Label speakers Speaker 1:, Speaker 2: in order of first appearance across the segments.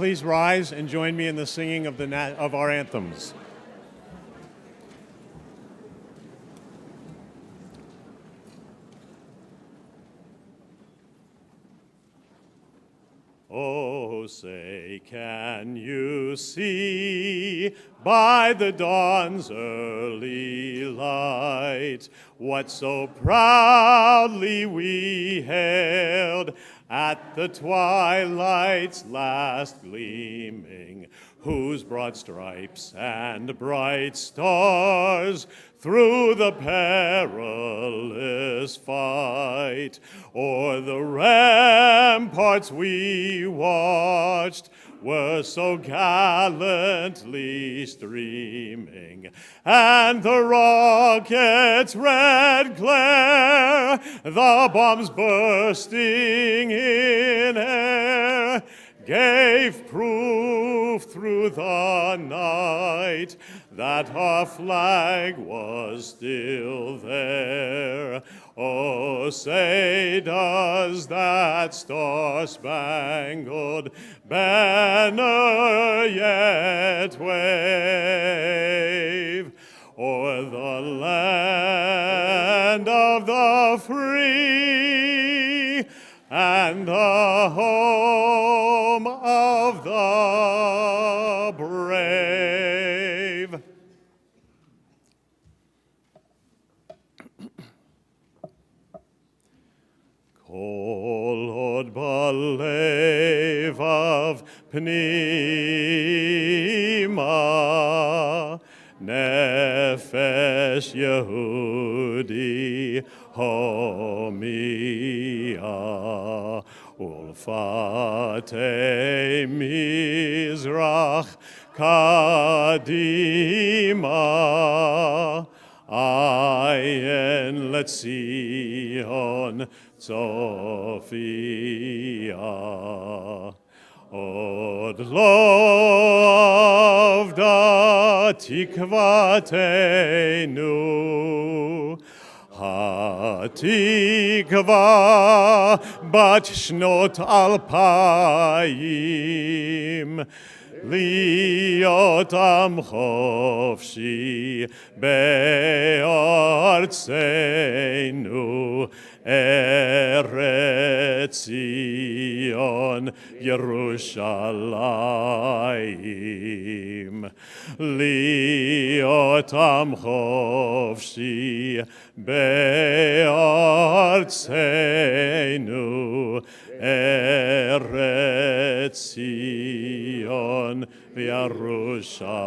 Speaker 1: please rise and join me in the singing of our anthems. Oh, say, can you see by the dawn's early light what so proudly we hailed at the twilight's last gleaming, whose broad stripes and bright stars through the perilous fight o'er the ramparts we watched were so gallantly streaming, and the rocket's red glare, the bombs bursting in air, gave proof through the night that our flag was still there. Oh, say, does that star-spangled banner yet wave o'er the land of the free and the home of the brave? Kol balev of pnima nefesh Yehudi homia ulfate mizrach kadima ayin letzion Sophia. Od lovda tikvatenu, hatikva bat shnot alpayim, להיות עם חופשי בארצנו, ארץ ציון ירושלים. להיות עם חופשי בארצנו, ארץ ציון וירושלים.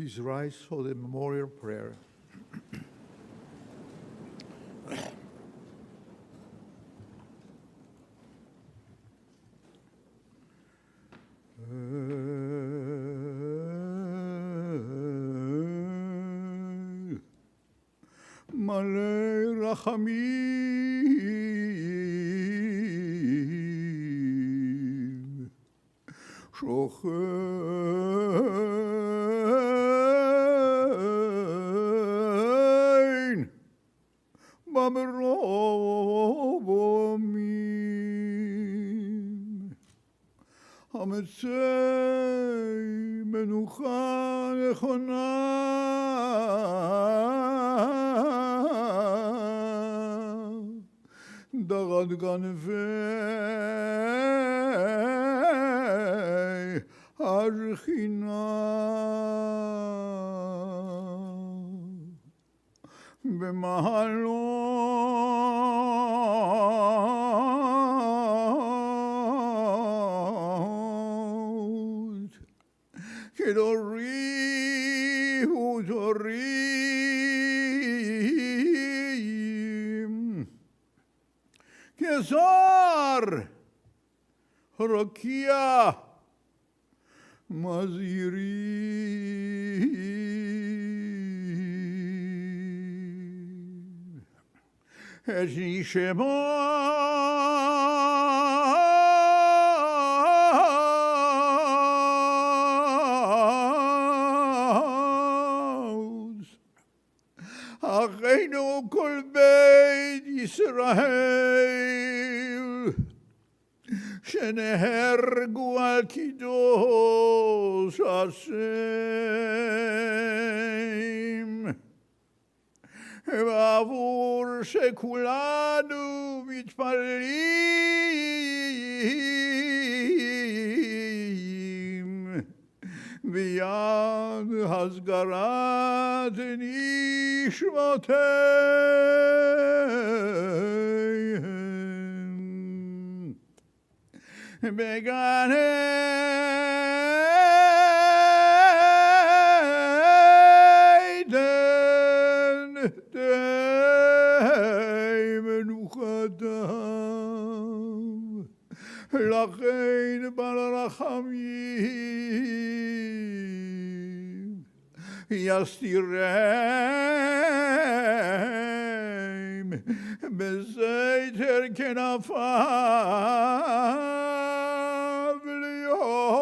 Speaker 2: Please rise for the memorial prayer. מלא רחמים, שוכן במרומים, המצא מנוחה נכונה, דרד גנבי השכינה, במעלות כדורי ודורים, כזר רקיע מזהירים, את נשמות אחינו כל בית ישראל שנהרגו על קידוש השם, ועבור שכולנו מתפללים ביד הסגרת נשמותיהם בגן עדן די מנוחתם, לכן בעל רחמים יסתירם בזיתר כנפיו לעולמים,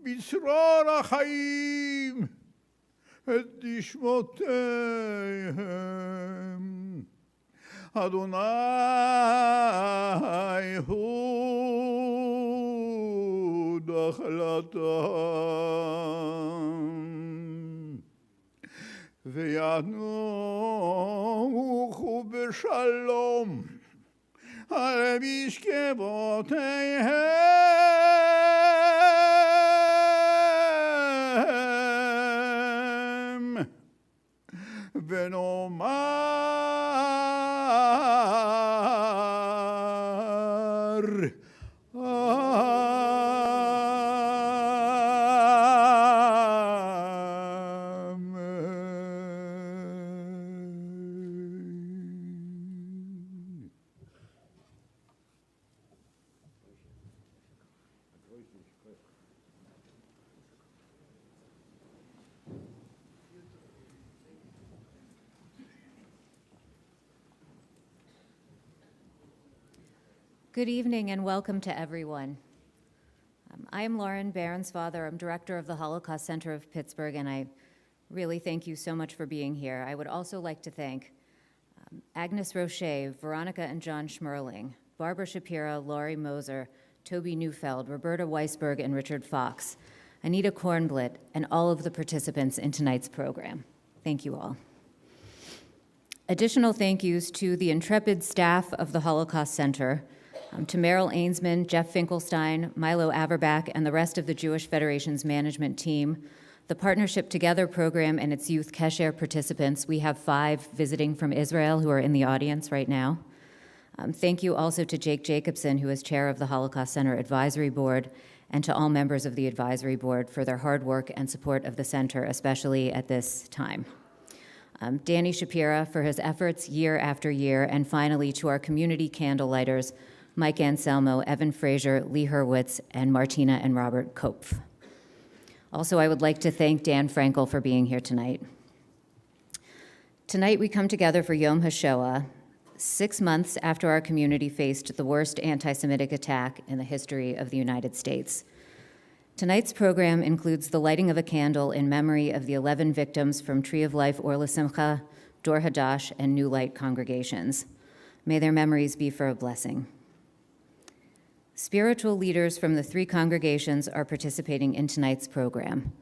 Speaker 2: בצרור החיים את נשמותיהם. אדוני הוא נחלתם, וינוחו בשלום על משכבותיהם, ונאמר
Speaker 3: Good evening and welcome to everyone. I am Lauren Bairnsfather. I'm director of the Holocaust Center of Pittsburgh, and I really thank you so much for being here. I would also like to thank Agnes Roche, Veronica and John Schmerling, Barbara Shapiro, Laurie Moser, Toby Neufeld, Roberta Weisberg, and Richard Fox, Anita Kornblit, and all of the participants in tonight's program. Thank you all. Additional thank yous to the intrepid staff of the Holocaust Center, to Merrill Ainsman, Jeff Finkelstein, Milo Averbach, and the rest of the Jewish Federation's management team, the Partnership Together program and its youth Kesher participants. We have 5 visiting from Israel who are in the audience right now. Thank you also to Jake Jacobson, who is chair of the Holocaust Center Advisory Board, and to all members of the advisory board for their hard work and support of the center, especially at this time. Danny Shapira for his efforts year after year, and finally to our community candlelighters, Mike Anselmo, Evan Frazier, Lee Hurwitz, and Martina and Robert Kopf. Also, I would like to thank Dan Frankel for being here tonight. Tonight we come together for Yom HaShoah, 6 months after our community faced the worst anti-Semitic attack in the history of the United States. Tonight's program includes the lighting of a candle in memory of the 11 victims from Tree of Life Or L'Simcha, Dor Hadash, and New Light congregations. May their memories be for a blessing. Spiritual leaders from the 3 congregations are participating in tonight's program.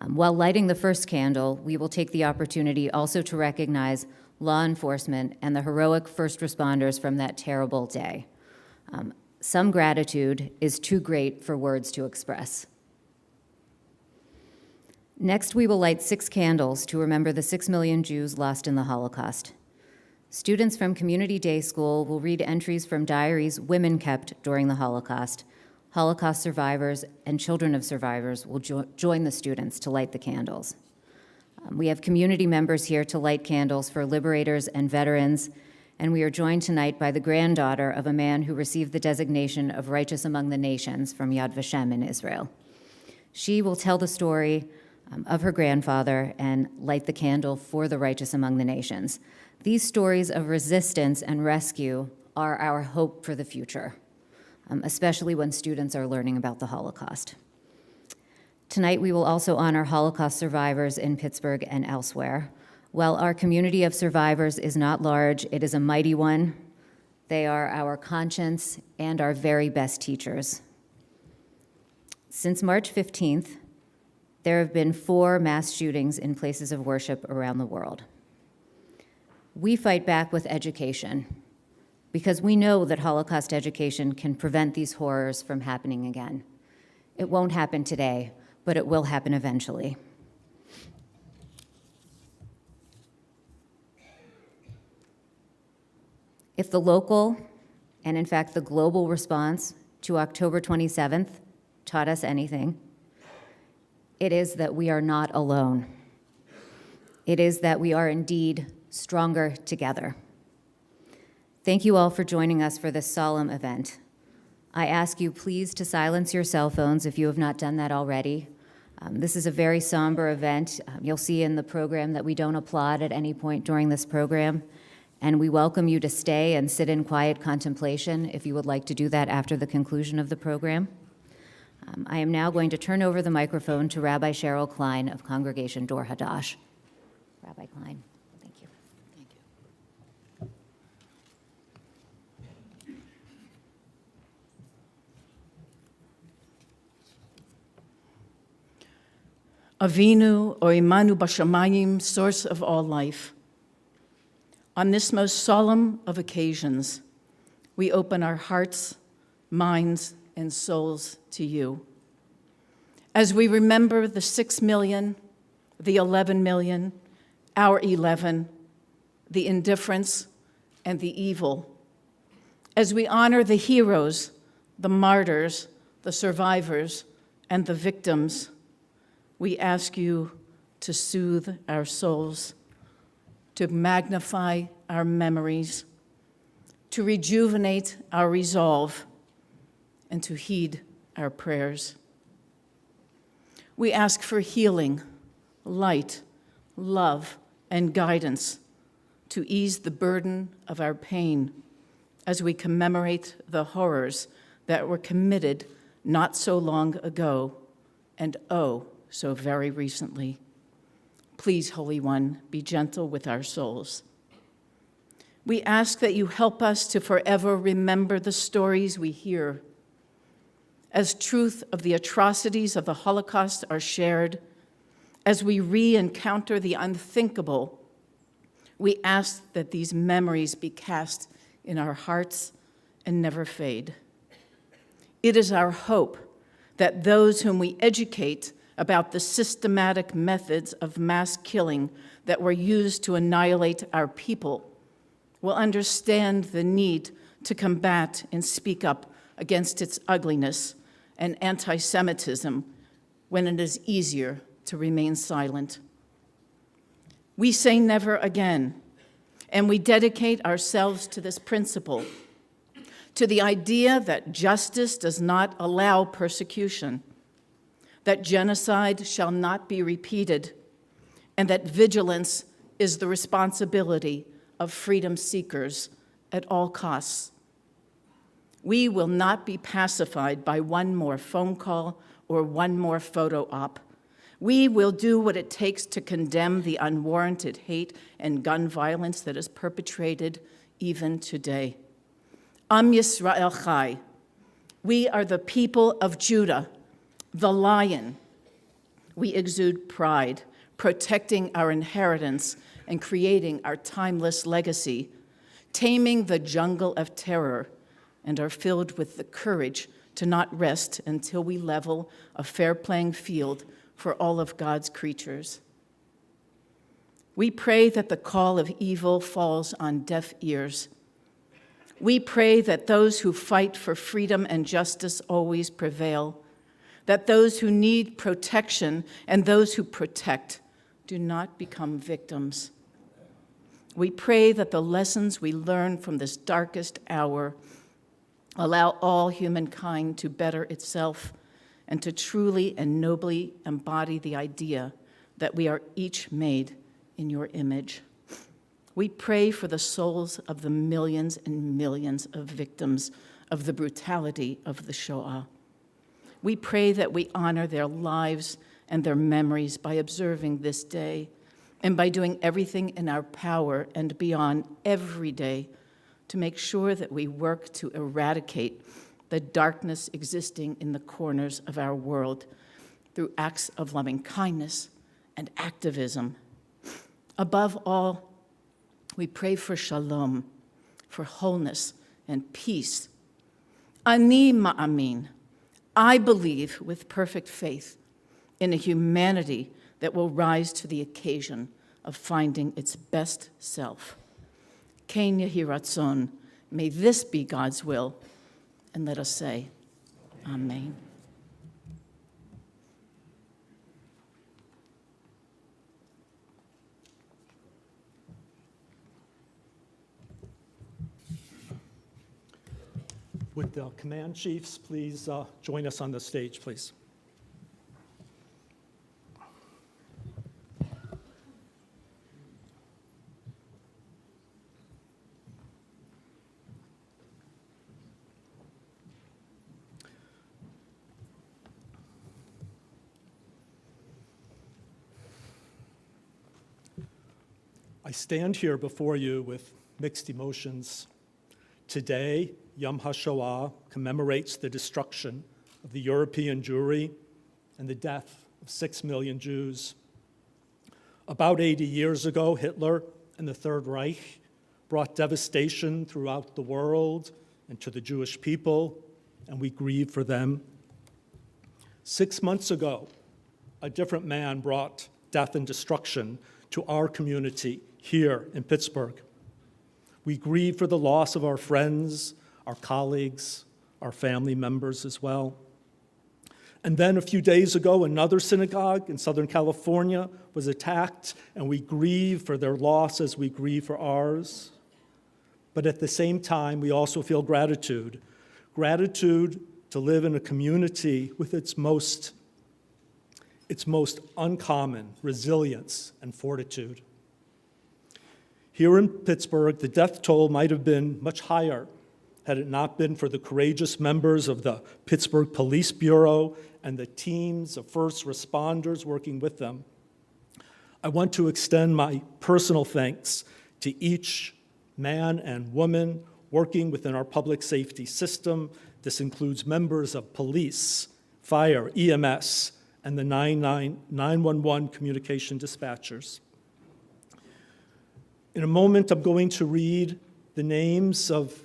Speaker 3: While lighting the first candle, we will take the opportunity also to recognize law enforcement and the heroic first responders from that terrible day. Some gratitude is too great for words to express. Next, we will light 6 candles to remember the 6 million Jews lost in the Holocaust. Students from Community Day School will read entries from diaries women kept during the Holocaust. Holocaust survivors and children of survivors will join the students to light the candles. We have community members here to light candles for liberators and veterans, and we are joined tonight by the granddaughter of a man who received the designation of Righteous Among the Nations from Yad Vashem in Israel. She will tell the story of her grandfather and light the candle for the righteous among the nations. These stories of resistance and rescue are our hope for the future, especially when students are learning about the Holocaust. Tonight, we will also honor Holocaust survivors in Pittsburgh and elsewhere. While our community of survivors is not large, it is a mighty one. They are our conscience and our very best teachers. Since March 15th, there have been 4 mass shootings in places of worship around the world. We fight back with education because we know that Holocaust education can prevent these horrors from happening again. It won't happen today, but it will happen eventually. If the local, and in fact the global response to October 27th taught us anything, it is that we are not alone. It is that we are indeed stronger together. Thank you all for joining us for this solemn event. I ask you please to silence your cell phones if you have not done that already. This is a very somber event. You'll see in the program that we don't applaud at any point during this program, and we welcome you to stay and sit in quiet contemplation if you would like to do that after the conclusion of the program. I am now going to turn over the microphone to Rabbi Cheryl Klein of Congregation Dor Hadash. Rabbi Klein, thank you. Thank you.
Speaker 4: Avinu or Imanu Bashamayim, source of all life. On this most solemn of occasions, we open our hearts, minds, and souls to you. As we remember the 6 million, the 11 million, our 11, the indifference, and the evil. As we honor the heroes, the martyrs, the survivors, and the victims, we ask you to soothe our souls, to magnify our memories, to rejuvenate our resolve, and to heed our prayers. We ask for healing, light, love, and guidance to ease the burden of our pain as we commemorate the horrors that were committed not so long ago and so very recently. Please, Holy One, be gentle with our souls. We ask that you help us to forever remember the stories we hear. As truth of the atrocities of the Holocaust are shared, as we re-encounter the unthinkable, we ask that these memories be cast in our hearts and never fade. It is our hope that those whom we educate about the systematic methods of mass killing that were used to annihilate our people will understand the need to combat and speak up against its ugliness and anti-Semitism when it is easier to remain silent. We say never again, and we dedicate ourselves to this principle, to the idea that justice does not allow persecution, that genocide shall not be repeated, and that vigilance is the responsibility of freedom seekers at all costs. We will not be pacified by one more phone call or one more photo op. We will do what it takes to condemn the unwarranted hate and gun violence that is perpetrated even today. Am Yisrael Chai. We are the people of Judah, the lion. We exude pride, protecting our inheritance and creating our timeless legacy, taming the jungle of terror, and are filled with the courage to not rest until we level a fair playing field for all of God's creatures. We pray that the call of evil falls on deaf ears. We pray that those who fight for freedom and justice always prevail, that those who need protection and those who protect do not become victims. We pray that the lessons we learn from this darkest hour allow all humankind to better itself and to truly and nobly embody the idea that we are each made in your image. We pray for the souls of the millions and millions of victims of the brutality of the Shoah. We pray that we honor their lives and their memories by observing this day and by doing everything in our power and beyond every day to make sure that we work to eradicate the darkness existing in the corners of our world through acts of loving kindness and activism. Above all, we pray for shalom, for wholeness and peace. Ani ma'amin. I believe with perfect faith in a humanity that will rise to the occasion of finding its best self. Ken yehi ratzon. May this be God's will. And let us say, Amen.
Speaker 5: Would the command chiefs please join us on the stage, please? I stand here before you with mixed emotions. Today, Yom HaShoah commemorates the destruction of the European Jewry and the death of 6 million Jews. About 80 years ago, Hitler and the Third Reich brought devastation throughout the world and to the Jewish people, and we grieve for them. 6 months ago, a different man brought death and destruction to our community here in Pittsburgh. We grieve for the loss of our friends, our colleagues, our family members as well. And then a few days ago, another synagogue in Southern California was attacked, and we grieve for their loss as we grieve for ours. But at the same time, we also feel gratitude to live in a community with its most uncommon resilience and fortitude. Here in Pittsburgh, the death toll might have been much higher had it not been for the courageous members of the Pittsburgh Police Bureau and the teams of first responders working with them. I want to extend my personal thanks to each man and woman working within our public safety system. This includes members of police, fire, EMS, and the 911 communication dispatchers. In a moment, I'm going to read the names of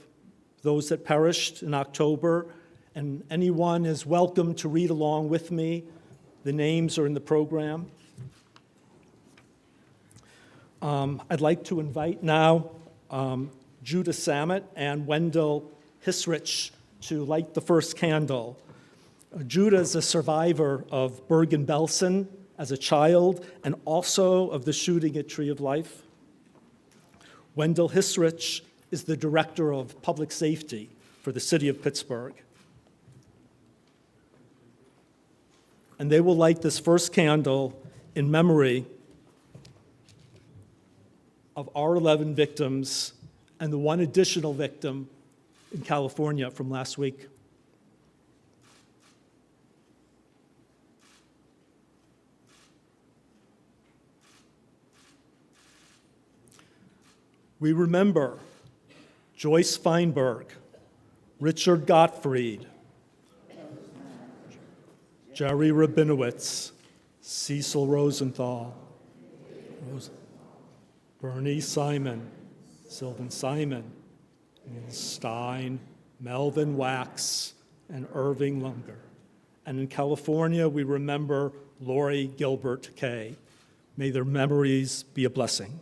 Speaker 5: those that perished in October, and anyone is welcome to read along with me. The names are in the program. I'd like to invite now Judah Samet and Wendell Hisrich to light the first candle. Judah is a survivor of Bergen-Belsen as a child and also of the shooting at Tree of Life. Wendell Hisrich is the director of public safety for the city of Pittsburgh. And they will light this first candle in memory of our 11 victims and the one additional victim in California from last week. We remember Joyce Feinberg, Richard Gottfried, Jerry Rabinowitz, Cecil Rosenthal, Bernie Simon, Sylvan Simon, Neil Stein, Melvin Wax, and Irving Lunger. And in California, we remember Lori Gilbert Kay. May their memories be a blessing.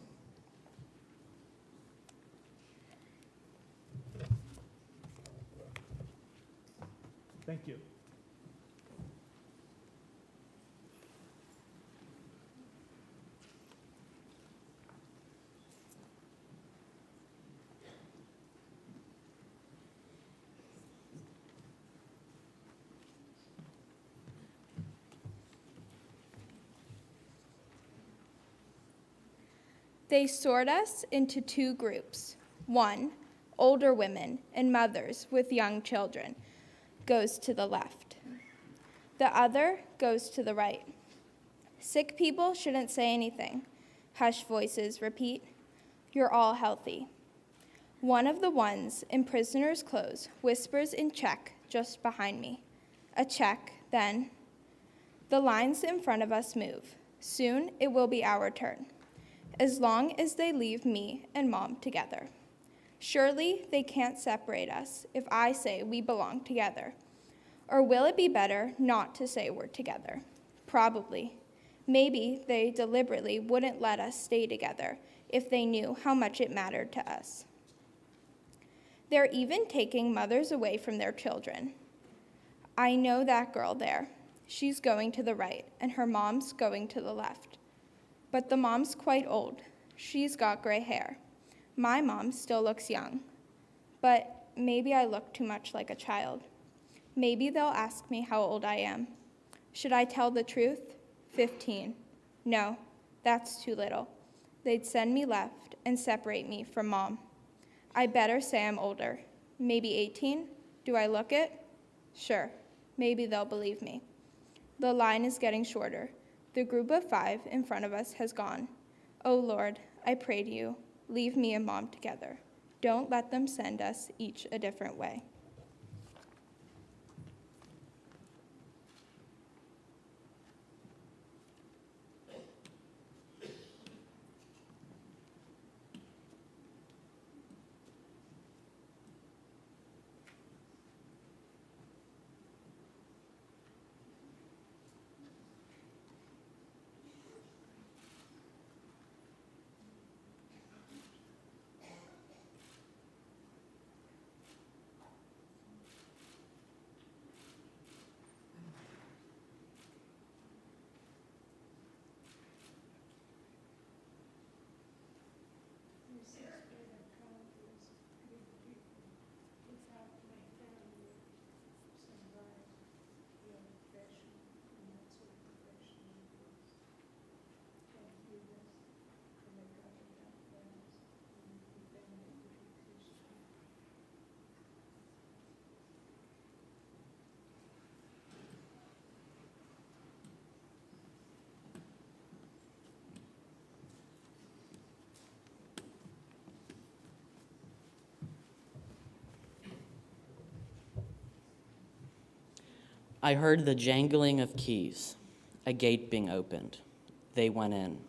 Speaker 5: Thank you.
Speaker 6: They sort us into two groups. One, older women and mothers with young children, goes to the left. The other goes to the right. Sick people shouldn't say anything. Hushed voices repeat, "You're all healthy." One of the ones in prisoner's clothes whispers in Czech just behind me. A Czech, then. The lines in front of us move. Soon it will be our turn, as long as they leave me and Mom together. Surely they can't separate us if I say we belong together. Or will it be better not to say we're together? Probably. Maybe they deliberately wouldn't let us stay together if they knew how much it mattered to us. They're even taking mothers away from their children. I know that girl there. She's going to the right, and her mom's going to the left. But the mom's quite old. She's got gray hair. My mom still looks young. But maybe I look too much like a child. Maybe they'll ask me how old I am. Should I tell the truth? 15. No, that's too little. They'd send me left and separate me from Mom. I better say I'm older. Maybe 18? Do I look it? Sure, maybe they'll believe me. The line is getting shorter. The group of 5 in front of us has gone. Oh Lord, I pray to you, leave me and Mom together. Don't let them send us each a different way.
Speaker 7: I heard the jangling of keys, a gate being opened. They went in.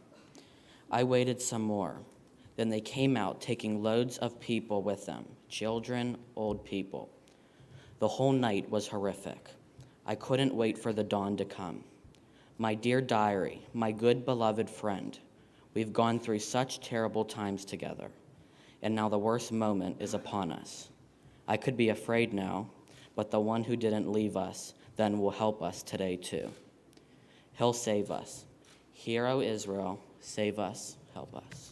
Speaker 7: I waited some more. Then they came out, taking loads of people with them, children, old people. The whole night was horrific. I couldn't wait for the dawn to come. My dear diary, my good beloved friend, we've gone through such terrible times together. and now the worst moment is upon us. I could be afraid now, but the one who didn't leave us then will help us today too. He'll save us. Hear, O Israel, save us, help us.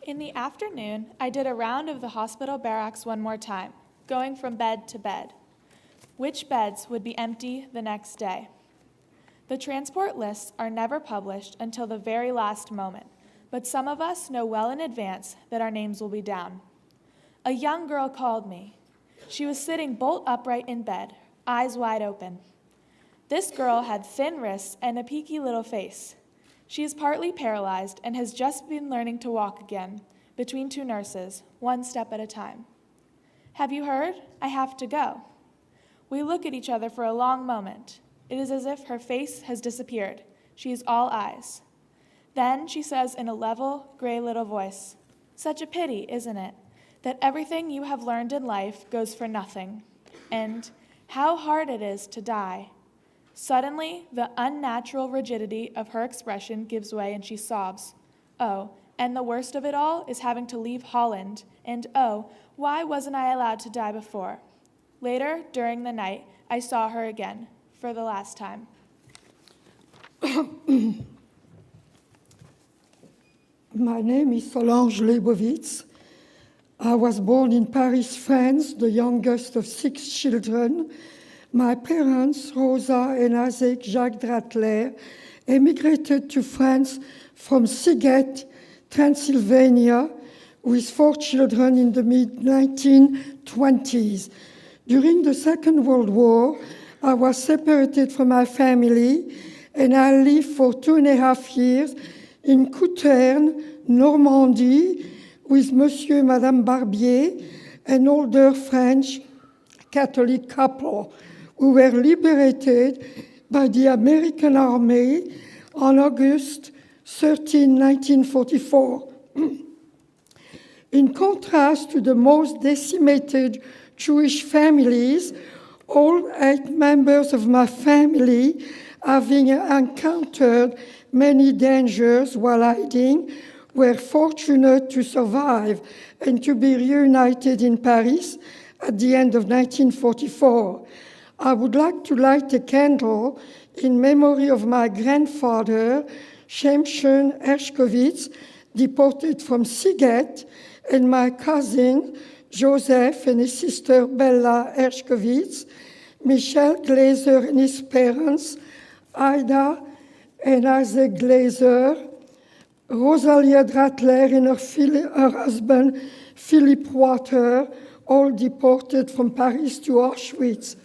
Speaker 8: In the afternoon, I did a round of the hospital barracks one more time, going from bed to bed. Which beds would be empty the next day? The transport lists are never published until the very last moment, but some of us know well in advance that our names will be down. A young girl called me. She was sitting bolt upright in bed, eyes wide open. This girl had thin wrists and a peaky little face. She is partly paralyzed and has just been learning to walk again, between two nurses, one step at a time. Have you heard? I have to go. We look at each other for a long moment. It is as if her face has disappeared. She is all eyes. Then she says in a level, gray little voice, "Such a pity, isn't it, that everything you have learned in life goes for nothing, and how hard it is to die." Suddenly, the unnatural rigidity of her expression gives way and she sobs. Oh, and the worst of it all is having to leave Holland, and oh, why wasn't I allowed to die before? Later, during the night, I saw her again, for the last time.
Speaker 9: My name is Solange Leibovitz. I was born in Paris, France, the youngest of 6 children. My parents, Rosa and Isaac Jacques Dratler, emigrated to France from Siget, Transylvania, with 4 children in the mid-1920s. During the Second World War, I was separated from my family, and I lived for 2.5 years in Couterne, Normandy, with Monsieur and Madame Barbier, an older French Catholic couple, who were liberated by the American Army on August 13, 1944. In contrast to the most decimated Jewish families, all 8 members of my family, having encountered many dangers while hiding, were fortunate to survive and to be reunited in Paris at the end of 1944. I would like to light a candle in memory of my grandfather, Shemshon Hershkovitz, deported from Siget, and my cousin, Joseph, and his sister, Bella Hershkovitz, Michel Glazer and his parents, Ida and Isaac Glazer, Rosalia Dratler and her husband, Philip Water, all deported from Paris to Auschwitz.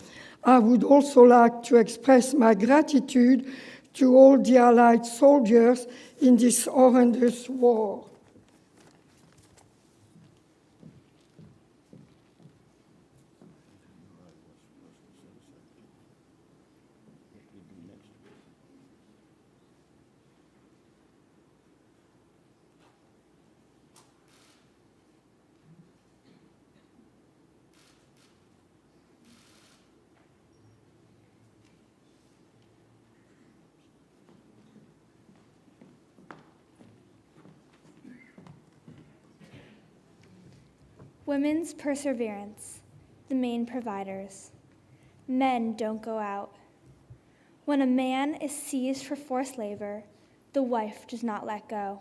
Speaker 9: I would also like to express my gratitude to all the Allied soldiers in this horrendous war.
Speaker 6: Women's perseverance, the main providers. Men don't go out. When a man is seized for forced labor, the wife does not let go.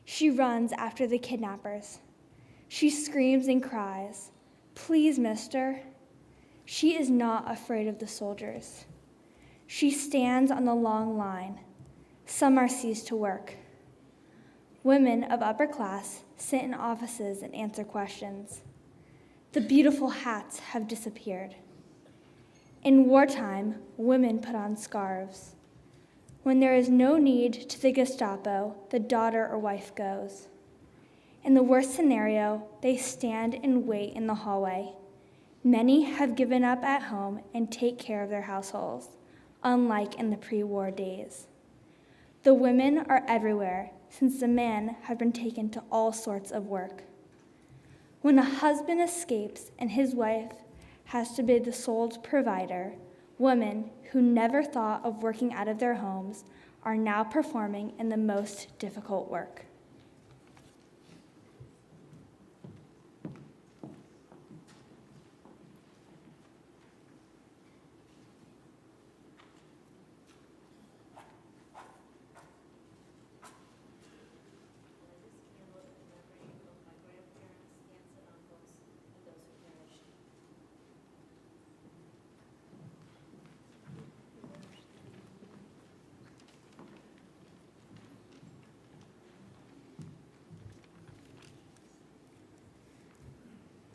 Speaker 6: She runs after the kidnappers. She screams and cries, "Please, mister." She is not afraid of the soldiers. She stands on the long line. Some are seized to work. Women of upper class sit in offices and answer questions. The beautiful hats have disappeared. In wartime, women put on scarves. When there is no need to the Gestapo, the daughter or wife goes. In the worst scenario, they stand and wait in the hallway. Many have given up at home and take care of their households, unlike in the pre-war days. The women are everywhere, since the men have been taken to all sorts of work. When a husband escapes and his wife has to be the sole provider, women who never thought of working out of their homes are now performing in the most difficult work.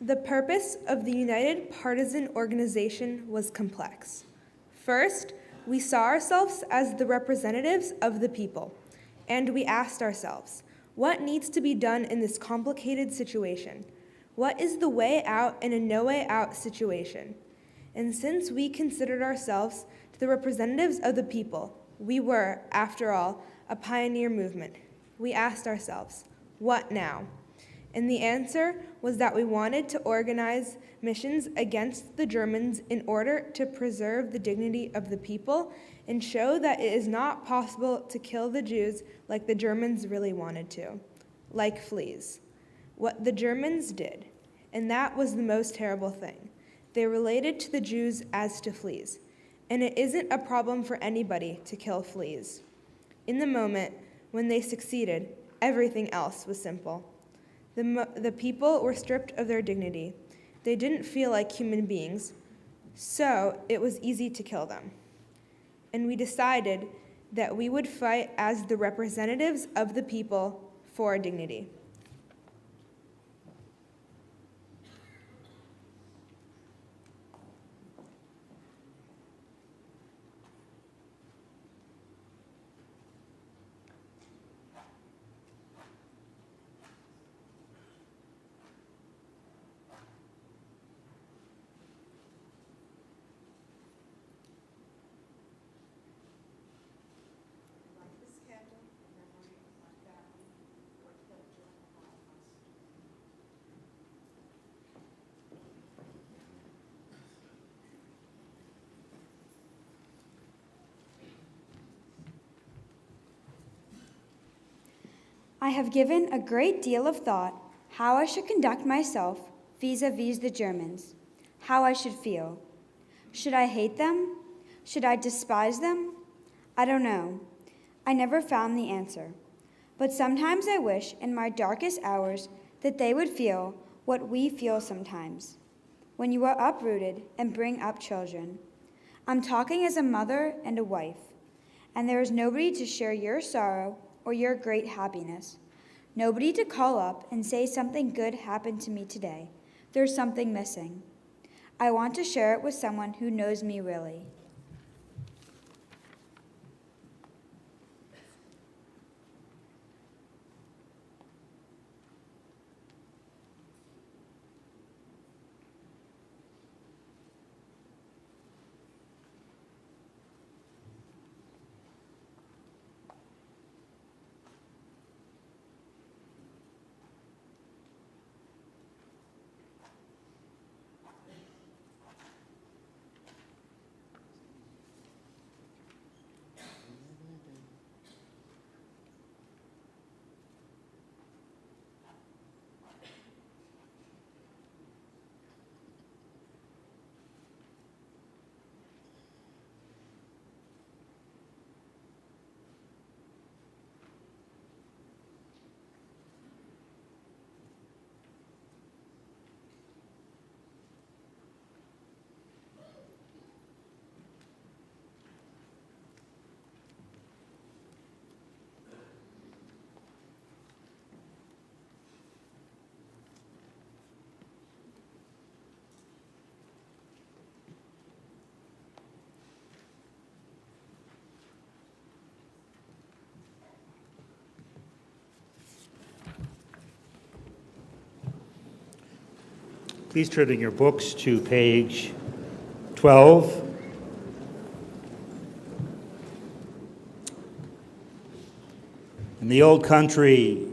Speaker 10: The purpose of the United Partisan Organization was complex. First, we saw ourselves as the representatives of the people, and we asked ourselves, what needs to be done in this complicated situation? What is the way out in a no way out situation? And since we considered ourselves the representatives of the people, we were, after all, a pioneer movement. We asked ourselves, what now? And the answer was that we wanted to organize missions against the Germans in order to preserve the dignity of the people and show that it is not possible to kill the Jews like the Germans really wanted to, like fleas. What the Germans did, and that was the most terrible thing. They related to the Jews as to fleas, and it isn't a problem for anybody to kill fleas. In the moment when they succeeded, everything else was simple. The people were stripped of their dignity. They didn't feel like human beings, so it was easy to kill them. And we decided that we would fight as the representatives of the people for dignity.
Speaker 11: I have given a great deal of thought how I should conduct myself vis-a-vis the Germans, how I should feel. Should I hate them? Should I despise them? I don't know. I never found the answer. But sometimes I wish in my darkest hours that they would feel what we feel sometimes, when you are uprooted and bring up children. I'm talking as a mother and a wife, and there is nobody to share your sorrow or your great happiness. Nobody to call up and say something good happened to me today. There's something missing. I want to share it with someone who knows me really.
Speaker 12: Please turn in your books to page 12. In the old country,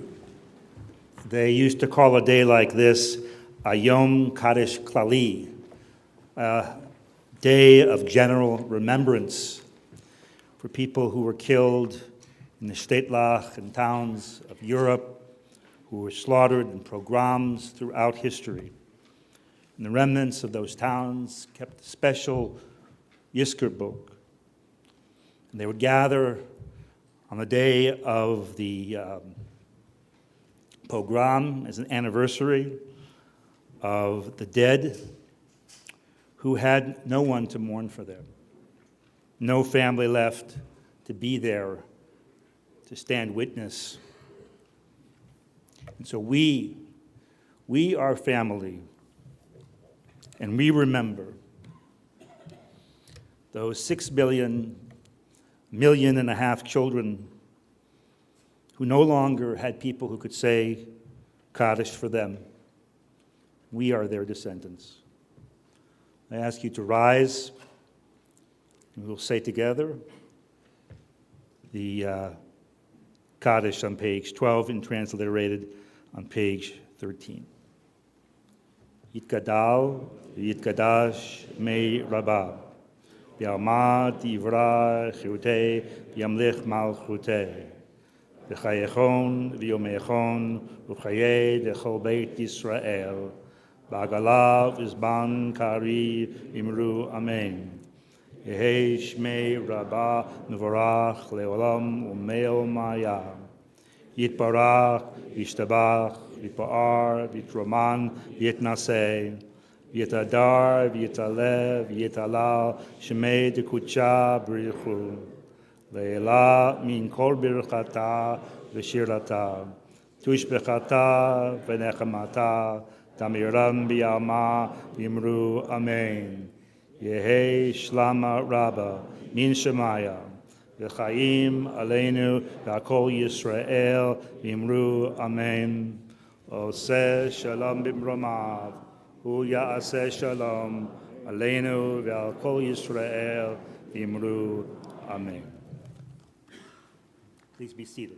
Speaker 12: they used to call a day like this a Yom Kaddish Klali, a day of general remembrance for people who were killed in the Städtlach and towns of Europe, who were slaughtered in pogroms throughout history. And the remnants of those towns kept a special Yizkor book. And they would gather on the day of the pogrom as an anniversary of the dead who had no one to mourn for them, no family left to be there to stand witness. And so we are family, and we remember those 6 million and a half children who no longer had people who could say Kaddish for them. We are their descendants. I ask you to rise, and we'll say together the Kaddish on page 12 and transliterated on page 13. Yitgadal v'yitkadash mei rabah, v'yamad yivra chutei v'yamlich malchutei, v'chayechon v'yomechon v'chayei d'chol beit Yisrael, b'agalav izban kari imru amen. Yehei shmei rabah mevorach leolam u'meo maya. Yitbarach, Yishtabach, Yitpa'ar, Yitroman, Yitnaseh, Yitadar, Yitalev, Yitalal, Shemei Dekucha, B'richu, Le'ela min kol birchata v'shirata, Tushbechata v'nechamata, Tamiram b'yama yimru amen. Yehei shlama rabba min shemaya, V'chaim aleinu v'akol Yisrael v'imru amen. Oseh shalom b'mromav, hu ya'aseh shalom aleinu v'akol Yisrael v'imru amen. Please be seated.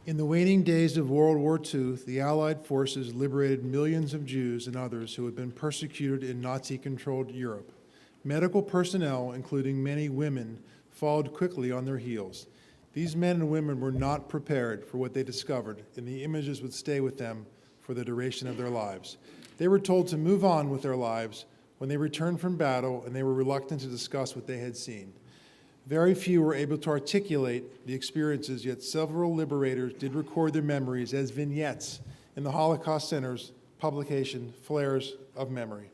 Speaker 13: In the waning days of World War II, the Allied forces liberated millions of Jews and others who had been persecuted in Nazi-controlled Europe. Medical personnel, including many women, followed quickly on their heels. These men and women were not prepared for what they discovered, and the images would stay with them for the duration of their lives. They were told to move on with their lives when they returned from battle, and they were reluctant to discuss what they had seen. Very few were able to articulate the experiences, yet several liberators did record their memories as vignettes in the Holocaust Center's publication, Flares of Memory.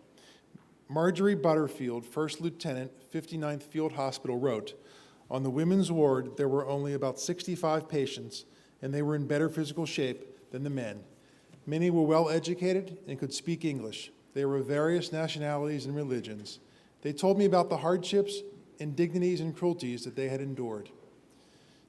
Speaker 13: Marjorie Butterfield, First Lieutenant, 59th Field Hospital, wrote, "On the women's ward, there were only about 65 patients, and they were in better physical shape than the men. Many were well educated and could speak English. They were of various nationalities and religions. They told me about the hardships, indignities, and cruelties that they had endured.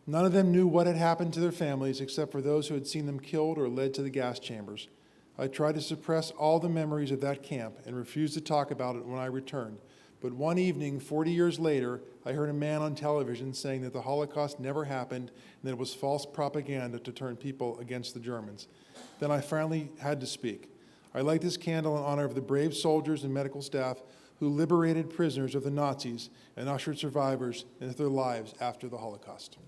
Speaker 13: None of them knew what had happened to their families except for those who had seen them killed or led to the gas chambers. I tried to suppress all the memories of that camp and refused to talk about it when I returned. But one evening, 40 years later, I heard a man on television saying that the Holocaust never happened and that it was false propaganda to turn people against the Germans. Then I finally had to speak. I light this candle in honor of the brave soldiers and medical staff who liberated prisoners of the Nazis and ushered survivors into their lives after the Holocaust."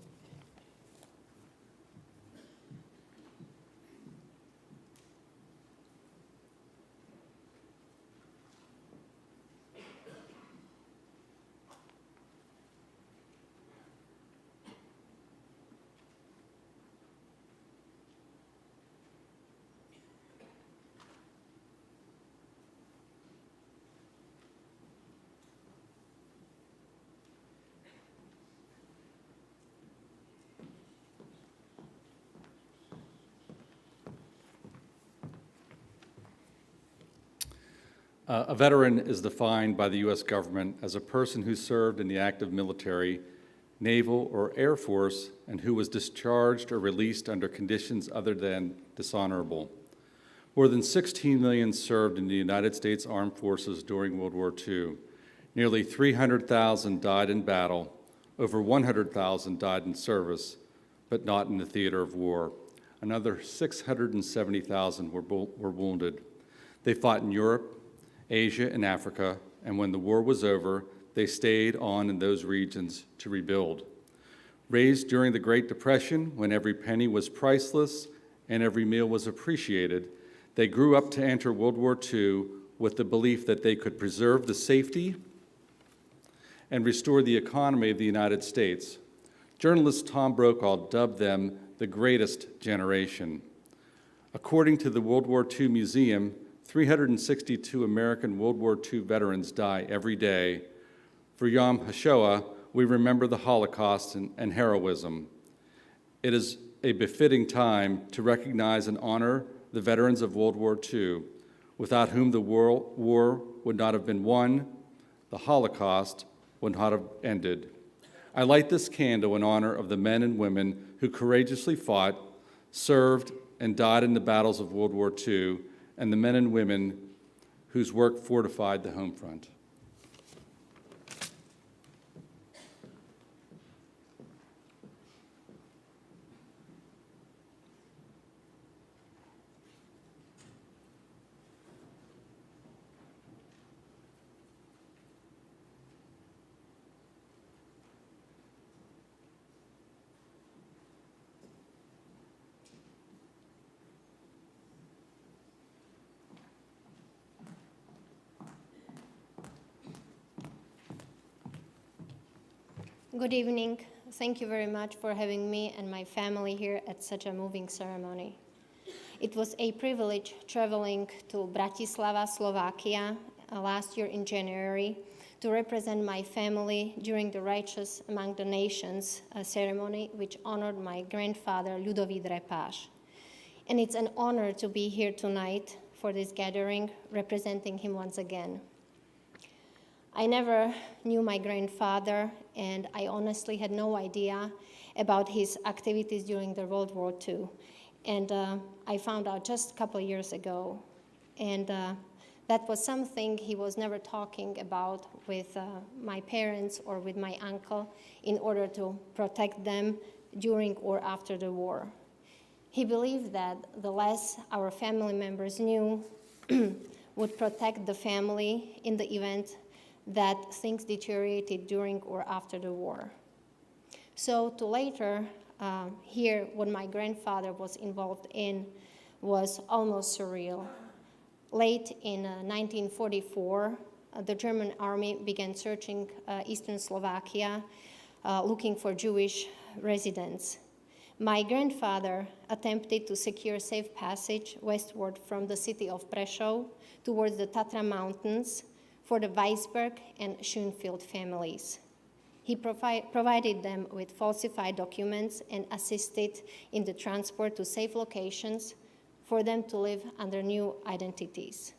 Speaker 14: A veteran is defined by the U.S. government as a person who served in the active military, naval, or air force and who was discharged or released under conditions other than dishonorable. More than 16 million served in the United States Armed Forces during World War II. Nearly 300,000 died in battle. Over 100,000 died in service, but not in the theater of war. Another 670,000 were wounded. They fought in Europe, Asia, and Africa, and when the war was over, they stayed on in those regions to rebuild. Raised during the Great Depression, when every penny was priceless and every meal was appreciated, they grew up to enter World War II with the belief that they could preserve the safety and restore the economy of the United States. Journalist Tom Brokaw dubbed them the greatest generation. According to the World War II Museum, 362 American World War II veterans die every day. For Yom HaShoah, we remember the Holocaust and heroism. It is a befitting time to recognize and honor the veterans of World War II, without whom the war would not have been won, the Holocaust would not have ended. I light this candle in honor of the men and women who courageously fought, served, and died in the battles of World War II, and the men and women whose work fortified the home front.
Speaker 15: Good evening. Thank you very much for having me and my family here at such a moving ceremony. It was a privilege traveling to Bratislava, Slovakia, last year in January to represent my family during the Righteous Among the Nations ceremony, which honored my grandfather, Ľudovít Repáš. And it's an honor to be here tonight for this gathering, representing him once again. I never knew my grandfather, and I honestly had no idea about his activities during the World War II. And I found out just a couple of years ago. And that was something he was never talking about with my parents or with my uncle in order to protect them during or after the war. He believed that the less our family members knew would protect the family in the event that things deteriorated during or after the war. So to later hear what my grandfather was involved in was almost surreal. Late in 1944, the German army began searching eastern Slovakia, looking for Jewish residents. My grandfather attempted to secure safe passage westward from the city of Prešov towards the Tatra Mountains for the Weisberg and Schoenfield families. He provided them with falsified documents and assisted in the transport to safe locations for them to live under new identities.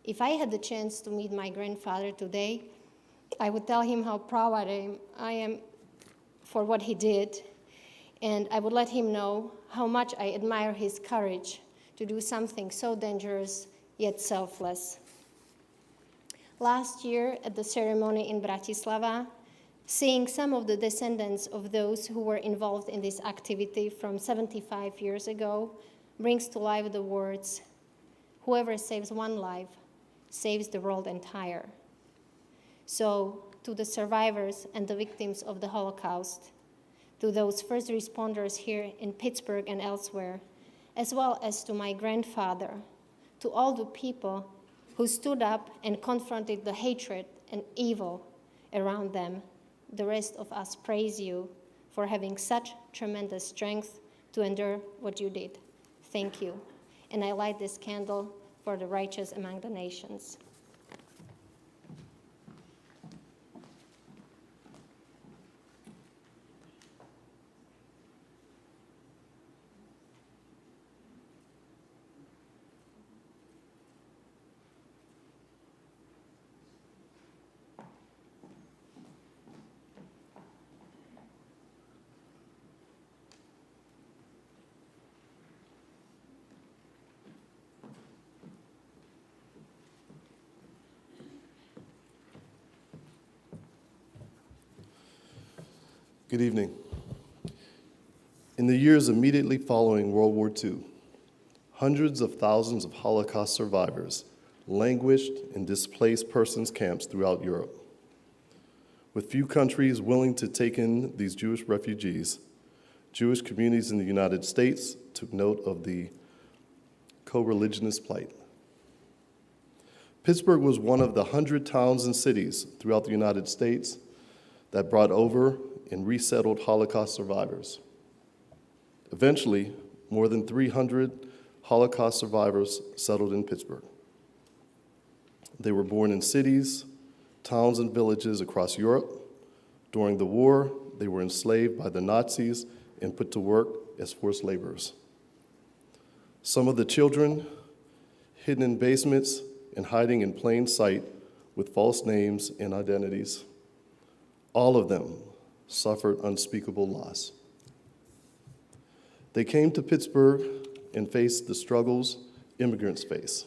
Speaker 15: If I had the chance to meet my grandfather today, I would tell him how proud I am for what he did, and I would let him know how much I admire his courage to do something so dangerous yet selfless. Last year at the ceremony in Bratislava, seeing some of the descendants of those who were involved in this activity from 75 years ago brings to life the words, "Whoever saves one life saves the world entire." So to the survivors and the victims of the Holocaust, to those first responders here in Pittsburgh and elsewhere, as well as to my grandfather, to all the people who stood up and confronted the hatred and evil around them, the rest of us praise you for having such tremendous strength to endure what you did. Thank you. And I light this candle for the righteous among the nations.
Speaker 16: Good evening. In the years immediately following World War II, hundreds of thousands of Holocaust survivors languished in displaced persons camps throughout Europe. With few countries willing to take in these Jewish refugees, Jewish communities in the United States took note of the co-religionist plight. Pittsburgh was one of the 100 towns and cities throughout the United States that brought over and resettled Holocaust survivors. Eventually, more than 300 Holocaust survivors settled in Pittsburgh. They were born in cities, towns, and villages across Europe. During the war, they were enslaved by the Nazis and put to work as forced laborers. Some of the children, hidden in basements and hiding in plain sight with false names and identities, all of them suffered unspeakable loss. They came to Pittsburgh and faced the struggles immigrants face,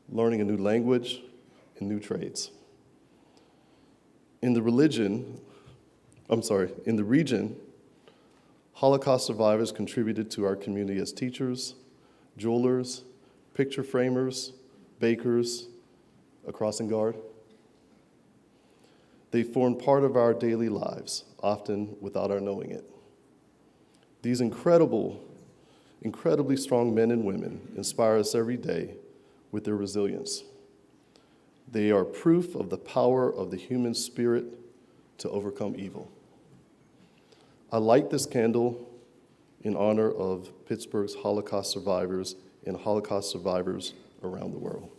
Speaker 16: learning a new language and new trades. In the region, Holocaust survivors contributed to our community as teachers, jewelers, picture framers, bakers, a crossing guard. They formed part of our daily lives, often without our knowing it. These incredibly strong men and women inspire us every day with their resilience. They are proof of the power of the human spirit to overcome evil. I light this candle in honor of Pittsburgh's Holocaust survivors and Holocaust survivors around the world.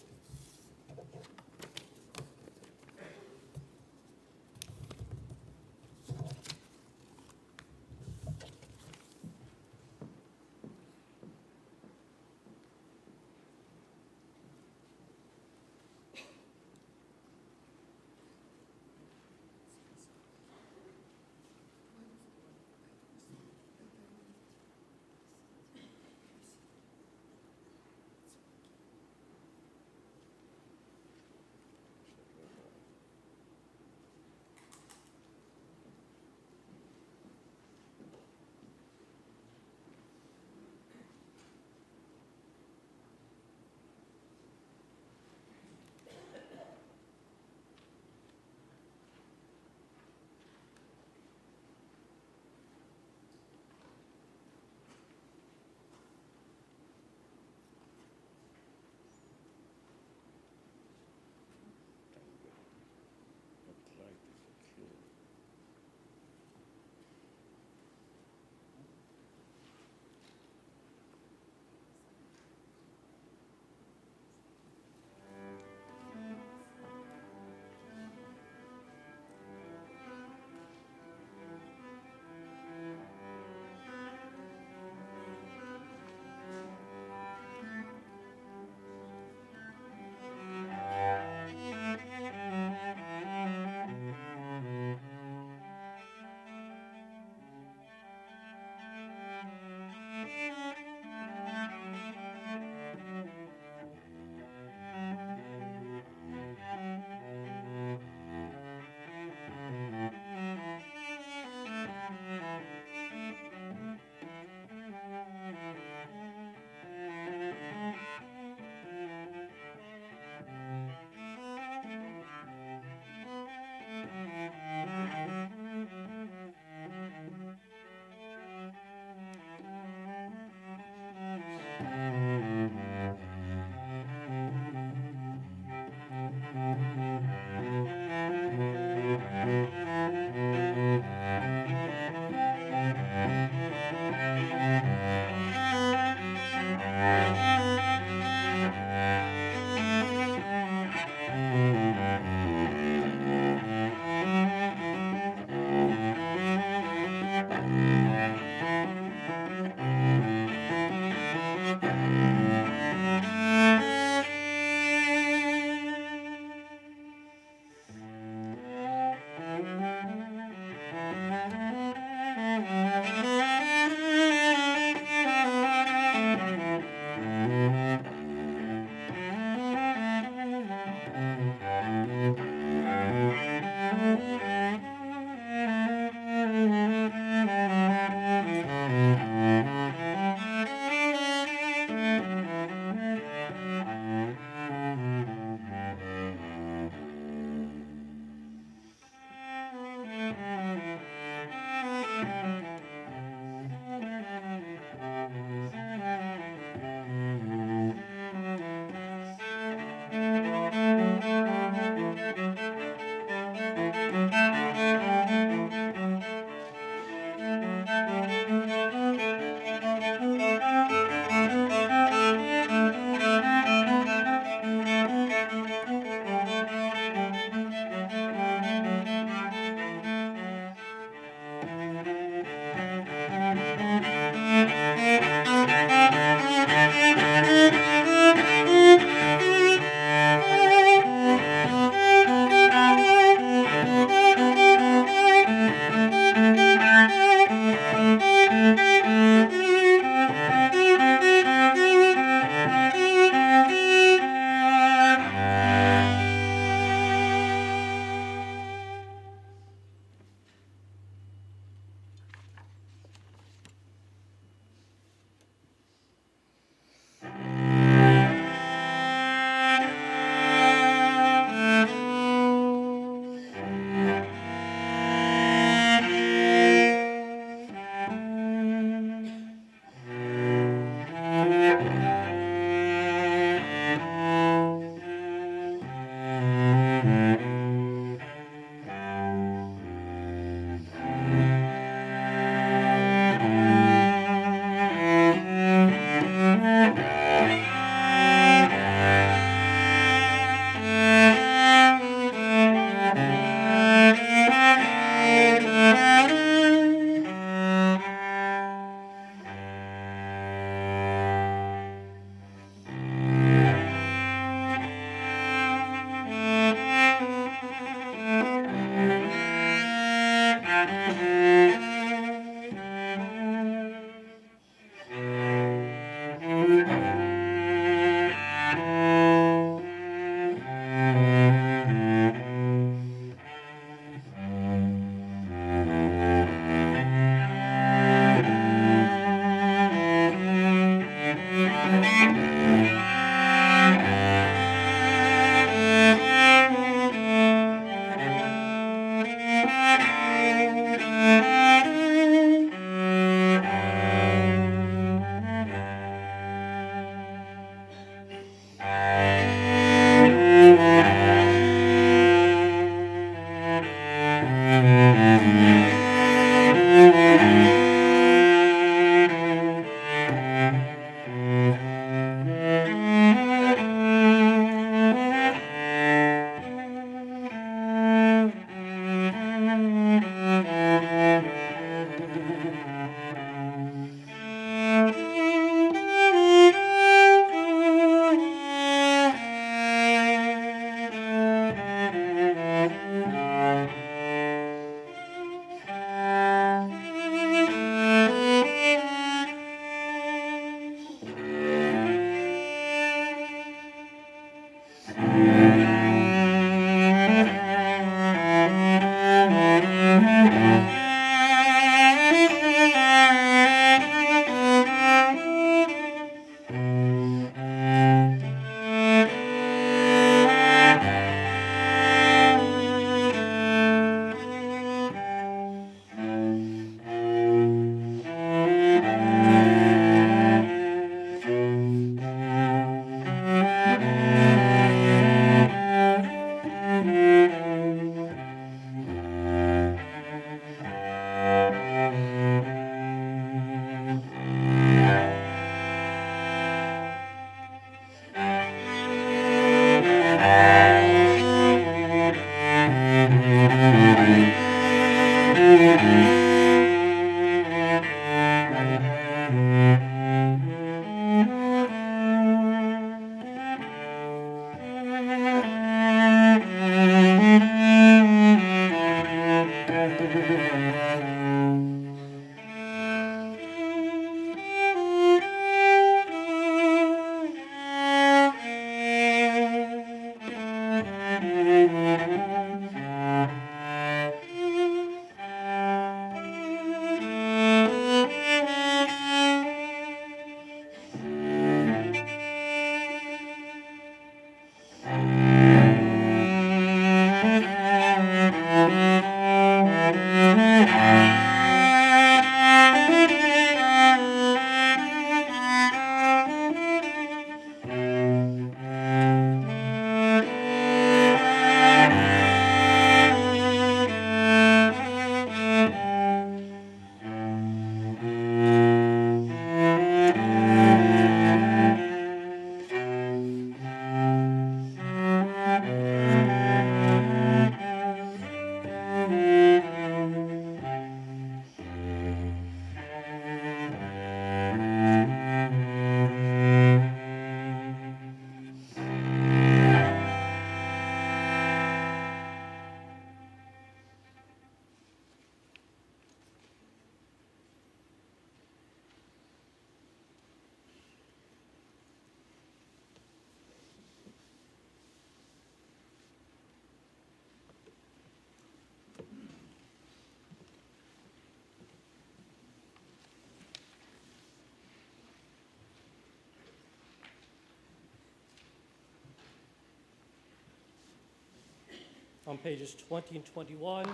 Speaker 5: On pages 20 and 21,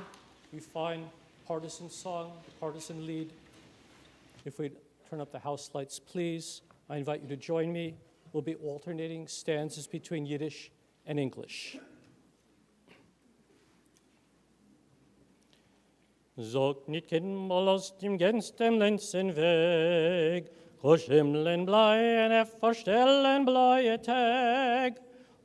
Speaker 5: we find partisan song, the partisan lead. If we turn up the house lights, please, I invite you to join me. We'll be alternating stanzas between Yiddish and English. Sogt nit Kinder aus dem Gens dem Lenzen Weg, Ko Schimmeln bleien, verstellen bleie Tag.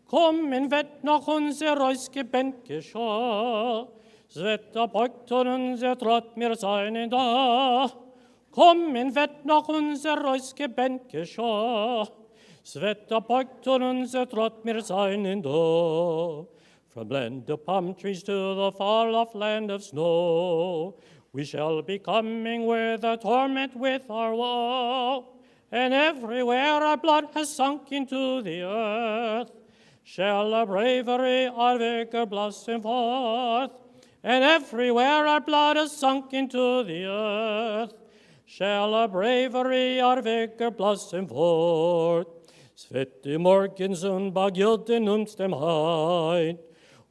Speaker 5: Kommen wird noch unser Reusgebend geschah, Svetta beugt und unser Trott mir seinen da. Kommen wird noch unser Reusgebend geschah, Svetta beugt und unser Trott mir seinen da. From land of palm trees to the far-off land of snow, we shall be coming with a torment with our woe. And everywhere our blood has sunk into the earth, shall our bravery, our vigor blossom forth. And everywhere our blood has sunk into the earth, shall our bravery, our vigor blossom forth. Svette Morgenson bagilden dem Hain,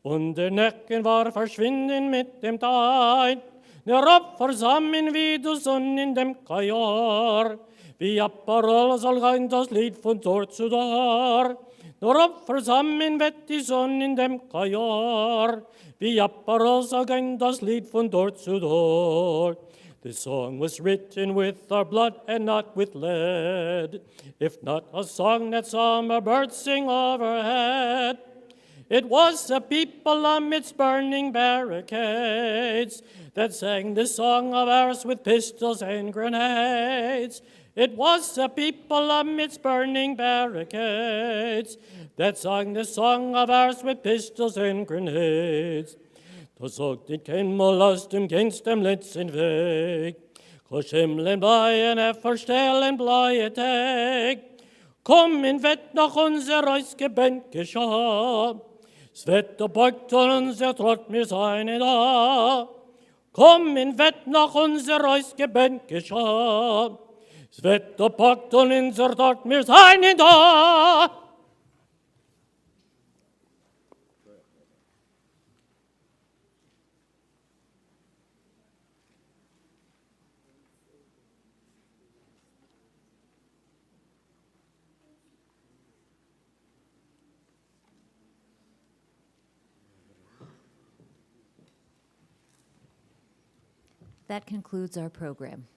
Speaker 5: und der Necken war verschwinden mit dem Tide. Der Opfer sammen wie du Sonn in dem Kajor, wie Apparol soll gehen das Lied von Tor zu Tor. Der Opfer sammen wird die Sonn in dem Kajor, wie Apparol soll gehen das Lied von Tor zu Tor. The song was written with our blood and not with lead, if not a song that summer birds sing overhead. It was a people amidst burning barricades that sang this song of ours with pistols and grenades. It was a people amidst burning barricades that sang this song of ours with pistols and grenades. Da sagt den Kimmel aus dem Gens dem letzten Weg, Ko Schimmeln bleien, verstellen bleie Tag. Kommen wird noch unser Reusgebend geschah, Svetta beugt und unser Trott mir seine da. Kommen wird noch unser Reusgebend geschah, Svetta beugt und unser Trott mir seine da.
Speaker 3: That concludes our program.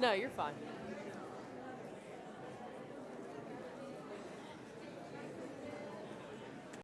Speaker 17: No, you're fine.